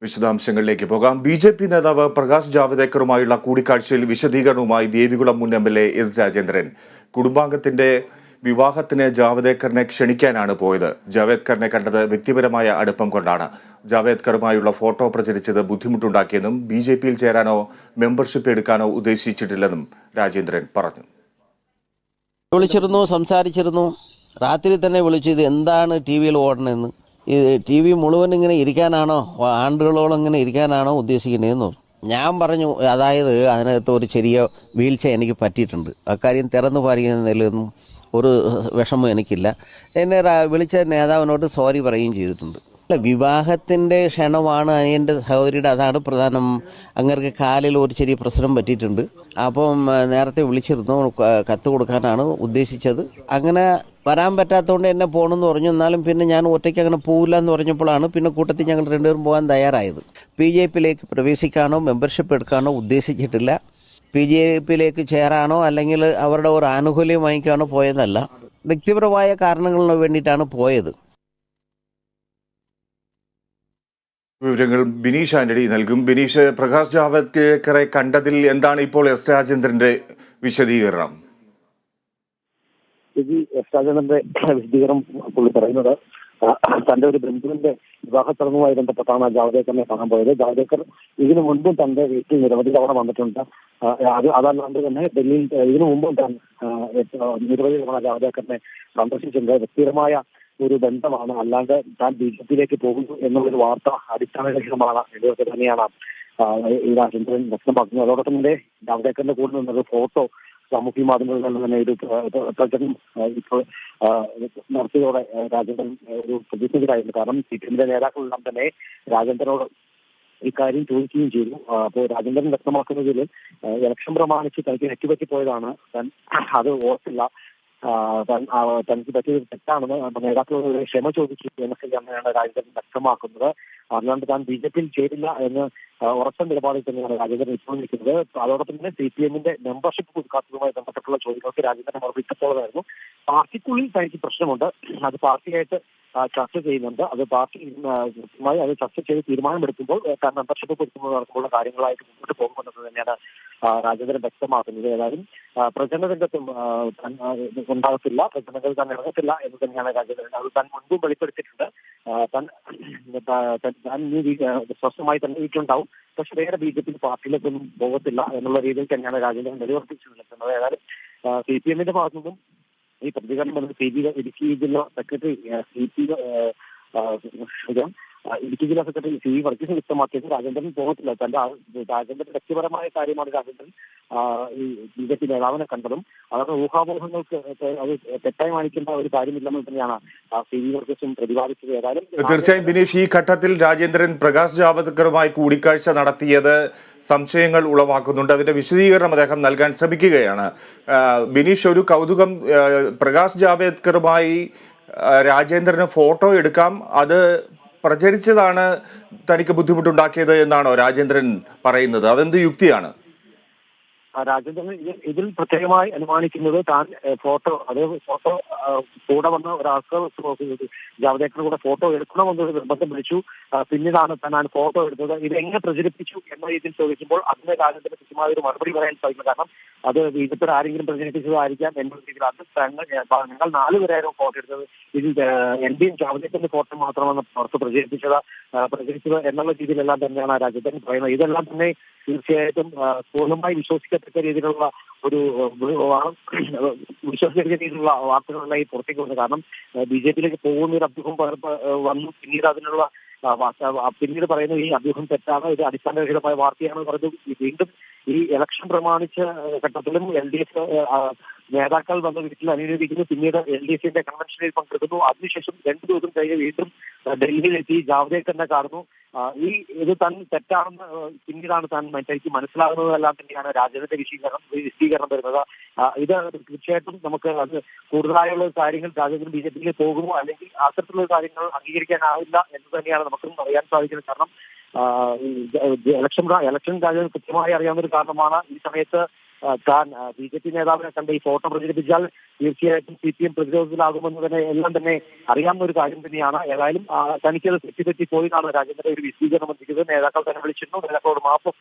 വിശദാംശങ്ങളിലേക്ക് പോകാം. ബി.ജെ.പി. നേതാവ് പ്രകാശ് ജാവ്ദേക്കറുമായുള്ള കൂടിക്കാഴ്ചയിൽ വിശദീകരണവുമായി ദേവികുളം മുൻ എം.എൽ.എ. എസ്. രാജേന്ദ്രൻ. കുടുംബാംഗത്തിന്റെ വിവാഹത്തിന് ജാവ്ദേക്കറിനെ ക്ഷണിക്കാനാണ് പോയത്. ജാവ്ദേക്കറിനെ കണ്ടത് വ്യക്തിപരമായ അടുപ്പം കൊണ്ടാണ്. ജാവ്ദേക്കറുമായുള്ള ഫോട്ടോ പ്രചരിച്ചത് ബുദ്ധിമുട്ടുണ്ടാക്കിയെന്നും ബി.ജെ.പിയിൽ ചേരാനോ മെമ്പർഷിപ്പ് എടുക്കാനോ ഉദ്ദേശിച്ചിട്ടില്ലെന്നും രാജേന്ദ്രൻ പറഞ്ഞു. വിളിച്ചിരുന്നു, സംസാരിച്ചിരുന്നു. രാത്രി തന്നെ വിളിച്ചു, ഇത് എന്താണ് ടി വിയിൽ ഓടണമെന്ന്. ഈ ടി വി മുഴുവൻ ഇങ്ങനെ ഇരിക്കാനാണോ, ആണ്ടുകളോളം ഇങ്ങനെ ഇരിക്കാനാണോ ഉദ്ദേശിക്കുന്നതെന്ന് പറഞ്ഞു. ഞാൻ പറഞ്ഞു, അതായത് അതിനകത്ത് ഒരു ചെറിയ വീഴ്ച എനിക്ക് പറ്റിയിട്ടുണ്ട്. അക്കാര്യം തുറന്നു പറയുന്നതിലൊന്നും ഒരു വിഷമം എനിക്കില്ല. എന്നെ വിളിച്ച നേതാവിനോട് സോറി പറയുകയും ചെയ്തിട്ടുണ്ട്. അല്ല, വിവാഹത്തിൻ്റെ ക്ഷണമാണ് എൻ്റെ സഹോദരിയുടെ, അതാണ് പ്രധാനം. അങ്ങർക്ക് കാലിൽ ഒരു ചെറിയ പ്രശ്നം പറ്റിയിട്ടുണ്ട്. അപ്പം നേരത്തെ വിളിച്ചിരുന്നു, കത്ത് കൊടുക്കാനാണ് ഉദ്ദേശിച്ചത്. അങ്ങനെ വരാൻ പറ്റാത്തതുകൊണ്ട് എന്നെ പോകണമെന്ന് പറഞ്ഞു. എന്നാലും പിന്നെ ഞാൻ ഒറ്റയ്ക്ക് അങ്ങനെ പോകില്ല എന്ന് പറഞ്ഞപ്പോഴാണ് പിന്നെ കൂട്ടത്തിൽ ഞങ്ങൾ രണ്ടുപേരും പോകാൻ തയ്യാറായത്. ബി.ജെ.പിയിലേക്ക് പ്രവേശിക്കാനോ മെമ്പർഷിപ്പ് എടുക്കാനോ ഉദ്ദേശിച്ചിട്ടില്ല. ബി.ജെ.പിയിലേക്ക് ചേരാനോ അല്ലെങ്കിൽ അവരുടെ ഒരു ആനുകൂല്യം വാങ്ങിക്കാനോ പോയതല്ല. വ്യക്തിപരമായ കാരണങ്ങൾക്ക് വേണ്ടിയിട്ടാണ് പോയത്. വിവരങ്ങൾ ബിനീഷ് ആന്റണി നൽകും. ബിനീഷ്, പ്രകാശ് ജാവ്ദേക്കറെ കണ്ടതിൽ എന്താണ് ഇപ്പോൾ എസ്. രാജേന്ദ്രന്റെ വിശദീകരണം? എസ്. രാജേന്ദ്രന്റെ വിശദീകരണം പുള്ളി പറയുന്നത്, തന്റെ ഒരു ബന്ധുവിന്റെ വിവാഹ ചടങ്ങുമായി ബന്ധപ്പെട്ടാണ് ജാവ്ദേക്കറിനെ കാണാൻ പോയത്. ജാവ്ദേക്കർ ഇതിനു മുൻപും തന്റെ വീട്ടിൽ നിരവധി തവണ വന്നിട്ടുണ്ട്. അതല്ലാണ്ട് തന്നെ ഡൽഹിയിൽ ഇതിനു മുമ്പും താൻ നിരവധി തവണ ജാവ്ദേക്കറിനെ സന്ദർശിച്ചിട്ടുണ്ട്. വ്യക്തിപരമായ ഒരു ബന്ധമാണ്, അല്ലാണ്ട് താൻ ബി.ജെ.പിയിലേക്ക് പോകുന്നു എന്നുള്ളൊരു വാർത്ത അടിസ്ഥാനരഹിതമാണ് എന്നൊക്കെ തന്നെയാണ് ഈ രാജേന്ദ്രൻ വ്യക്തമാക്കുന്നത്. അതോടൊപ്പം തന്നെ ജാവ്ദേക്കറിന്റെ കൂടെ നിന്നൊരു ഫോട്ടോ സാമൂഹ്യ മാധ്യമങ്ങളിൽ തന്നെ ഒരു പ്രചരണം ഇപ്പോൾ നടത്തിയതോടെ രാജേന്ദ്രൻ ഒരു പ്രതിസന്ധിയിലായിരുന്നു. കാരണം സി.പി.എമ്മിന്റെ നേതാക്കളെല്ലാം തന്നെ രാജേന്ദ്രനോട് ഇക്കാര്യം ചോദിക്കുകയും ചെയ്തു. അപ്പോൾ രാജേന്ദ്രൻ വ്യക്തമാക്കുന്നതിൽ ഇലക്ഷൻ പ്രമാണിച്ച് തനിക്ക് നെറ്റുപറ്റിപ്പോയതാണ്, താൻ അത് ഓർത്തില്ല, തനിക്ക് പറ്റിയത് തെറ്റാണെന്ന് നേതാക്കളോട് ക്ഷമ ചോദിച്ചു എന്നൊക്കെ തന്നെയാണ് രാജേന്ദ്രൻ വ്യക്തമാക്കുന്നത്. അതുകൊണ്ട് താൻ ബി.ജെ.പിയിൽ ചേരില്ല എന്ന് ഉറച്ച നിലപാടിൽ തന്നെയാണ് രാജേന്ദ്രൻ ഇപ്പോൾ നിൽക്കുന്നത്. അതോടൊപ്പം തന്നെ സി.പി.എമ്മിന്റെ മെമ്പർഷിപ്പ് പുതുക്കാത്തതുമായി ബന്ധപ്പെട്ടുള്ള ചോദ്യങ്ങൾക്ക് രാജേന്ദ്രൻ മറുപടിപ്പോഴായിരുന്നു, പാർട്ടിക്കുള്ളിൽ തനിക്ക് പ്രശ്നമുണ്ട്, അത് പാർട്ടിയായിട്ട് ചർച്ച ചെയ്യുന്നുണ്ട്, അത് പാർട്ടി കൃത്യമായി അത് ചർച്ച ചെയ്ത് തീരുമാനമെടുക്കുമ്പോൾ താൻ മെമ്പർഷിപ്പ് പുതുക്കുന്നത് നടക്കുമ്പോൾ കാര്യങ്ങളായിട്ട് മുന്നോട്ട് പോകുമെന്നത് തന്നെയാണ് രാജേന്ദ്രൻ വ്യക്തമാക്കുന്നത്. ഏതായാലും പ്രചരണ രംഗത്തും ഉണ്ടാകത്തില്ല, പ്രചരണങ്ങൾ താൻ ഇറങ്ങത്തില്ല എന്ന് തന്നെയാണ് രാജേന്ദ്രൻ അത് താൻ മുൻപും വെളിപ്പെടുത്തിയിട്ടുണ്ട്. താൻ സ്വസ്ഥമായി തന്നെ വീട്ടിലുണ്ടാവും, പക്ഷെ വേറെ ബി.ജെ.പി പാർട്ടിയിലേക്കൊന്നും പോകത്തില്ല എന്നുള്ള രീതിയിൽ തന്നെയാണ് രാജേന്ദ്രൻ വെളിവർത്തിച്ചു നിൽക്കുന്നത്. ഏതായാലും സി.പി.എമ്മിന്റെ ഭാഗത്തു നിന്നും ഈ പ്രതികരണം വന്നത് ഇടുക്കി ജില്ലാ സെക്രട്ടറി ഇടുക്കി ജില്ലാ സെക്രട്ടറി സി വർഗീസ് വ്യക്തമാക്കിയത് രാജേന്ദ്രൻ പോകത്തില്ല. രാജേന്ദ്രന്റെ വ്യക്തിപരമായ കാര്യമാണ് രാജേന്ദ്രൻ ഈ ബി.ജെ.പി നേതാവിനെ കണ്ടതും അവരുടെ ഊഹാപോഹങ്ങൾക്ക് അത് തെറ്റായി മാനിക്കേണ്ട ഒരു കാര്യമില്ലെന്ന് തന്നെയാണ് സി വർഗീസും പ്രതിപാദിച്ചത്. ഏതായാലും തീർച്ചയായും ബിനീഷ്, ഈ ഘട്ടത്തിൽ രാജേന്ദ്രൻ പ്രകാശ് ജാവ്ദേക്കറുമായി കൂടിക്കാഴ്ച നടത്തിയത് സംശയങ്ങൾ ഉളവാക്കുന്നുണ്ട്. അതിന്റെ വിശദീകരണം അദ്ദേഹം നൽകാൻ ശ്രമിക്കുകയാണ്. ബിനീഷ്, ഒരു കൗതുകം, പ്രകാശ് ജാവ്ദേക്കറുമായി രാജേന്ദ്രന് ഫോട്ടോ എടുക്കാം, അത് പ്രചരിച്ചതാണ് തനിക്ക് ബുദ്ധിമുട്ടുണ്ടാക്കിയത് എന്നാണോ രാജേന്ദ്രൻ പറയുന്നത്? അതെന്ത് യുക്തിയാണ്? രാജേന്ദ്രൻ ഇതിൽ പ്രത്യേകമായി അനുമാനിക്കുന്നത് താൻ ഫോട്ടോ കൂടെ വന്ന ഒരാൾക്ക് ജാവ്ദേക്കറിന്റെ കൂടെ ഫോട്ടോ എടുക്കണമെന്നൊരു നിർബന്ധം വിളിച്ചു. പിന്നീടാണ് താൻ ഫോട്ടോ എടുത്തത്. ഇത് എങ്ങനെ പ്രചരിപ്പിച്ചു എന്ന രീതിയിൽ ചോദിക്കുമ്പോൾ അതിന് രാജേന്ദ്രന് കൃത്യമായ ഒരു മറുപടി പറയാൻ സാധിക്കും. കാരണം അത് ബി.ജെ.പി ആരെങ്കിലും പ്രചരിപ്പിച്ചതായിരിക്കാം എന്നുള്ള രീതിയിൽ അത് ഞങ്ങൾ 4 പേരായിരുന്നു ഫോട്ടോ എടുത്തത്. ഇതിൽ എൻ.ഡിയും ജാവ്ദേക്കറിന്റെ ഫോട്ടോ മാത്രമാണ് പുറത്ത് പ്രചരിച്ചത് എന്നുള്ള രീതിയിലെല്ലാം തന്നെയാണ് രാജേന്ദ്രൻ പറയുന്നത്. ഇതെല്ലാം തന്നെ തീർച്ചയായിട്ടും പൂർണ്ണമായി വിശ്വസിക്കത്തക്ക രീതിയിലുള്ള രീതിയിലുള്ള വാർത്തകളെല്ലാം ഈ പുറത്തേക്ക് വന്നു. കാരണം ബി.ജെ.പിയിലേക്ക് പോകുന്ന ഒരു അഭ്യൂഹം വന്നു. പിന്നീട് അതിനുള്ള പിന്നീട് പറയുന്നു ഈ അഭ്യൂഹം തെറ്റാണ്, ഇത് അടിസ്ഥാനരഹിതമായ വാർത്തയാണ് പറഞ്ഞത്. വീണ്ടും ഈ ഇലക്ഷൻ പ്രമാണിച്ച ഘട്ടത്തിലും എൽ.ഡി.എഫ് നേതാക്കൾ വന്ന് വീട്ടിൽ അനുകൂലിക്കുന്നു. പിന്നീട് എൽ.ഡി.എഫിന്റെ കൺവെൻഷനിൽ പങ്കെടുക്കുന്നു. അതിനുശേഷം 2 ദിവസം കഴിഞ്ഞ് വീണ്ടും ഡൽഹിയിലെത്തി ജാവ്ദേക്കറിനെ കാണുന്നു. ഇത് താൻ തെറ്റാണെന്ന് പിന്നീടാണ് തനിക്ക് മനസ്സിലാകുന്നതെല്ലാം തന്നെയാണ് രാജേന്ദ്രന്റെ വിശദീകരണം വരുന്നത്. ഇത് തീർച്ചയായിട്ടും നമുക്ക് അത് കൂടുതലായുള്ള കാര്യങ്ങൾ രാജേന്ദ്രൻ ബി.ജെ.പിയിലേക്ക് പോകുമോ അല്ലെങ്കിൽ അത്തരത്തിലുള്ള കാര്യങ്ങൾ അംഗീകരിക്കാനാവില്ല എന്ന് തന്നെയാണ് നമുക്കും അറിയാൻ സാധിക്കുന്നത്. കാരണം ഇലക്ഷൻ രാജേന്ദ്രൻ കൃത്യമായി അറിയാവുന്ന ഒരു കാരണമാണ് ഈ സമയത്ത് താൻ BJP നേതാവിനെ കണ്ട് ഈ ഫോട്ടോ പ്രചരിപ്പിച്ചാൽ തീർച്ചയായിട്ടും CPM പ്രതിരോധത്തിലാകുമെന്ന് തന്നെ എല്ലാം തന്നെ അറിയാവുന്ന ഒരു കാര്യം തന്നെയാണ്. ഏതായാലും തനിക്കത് തെറ്റിപ്പറ്റി പോയതാണ് രാജേന്ദ്രൻ ഒരു വിശദീകരണം എത്തിക്കുന്നത്. നേതാക്കൾ തന്നെ വിളിച്ചിരുന്നു, നേതാക്കളോട് മാപ്പ്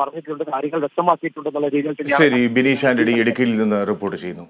പറഞ്ഞിട്ടുണ്ട്, കാര്യങ്ങൾ വ്യക്തമാക്കിയിട്ടുണ്ട് എന്നുള്ള രീതിയിൽ തന്നെയാണ്. ശരി, ബിനീഷ് ആന്റണി ഇടുക്കിയിൽ നിന്ന് റിപ്പോർട്ട് ചെയ്യുന്നു.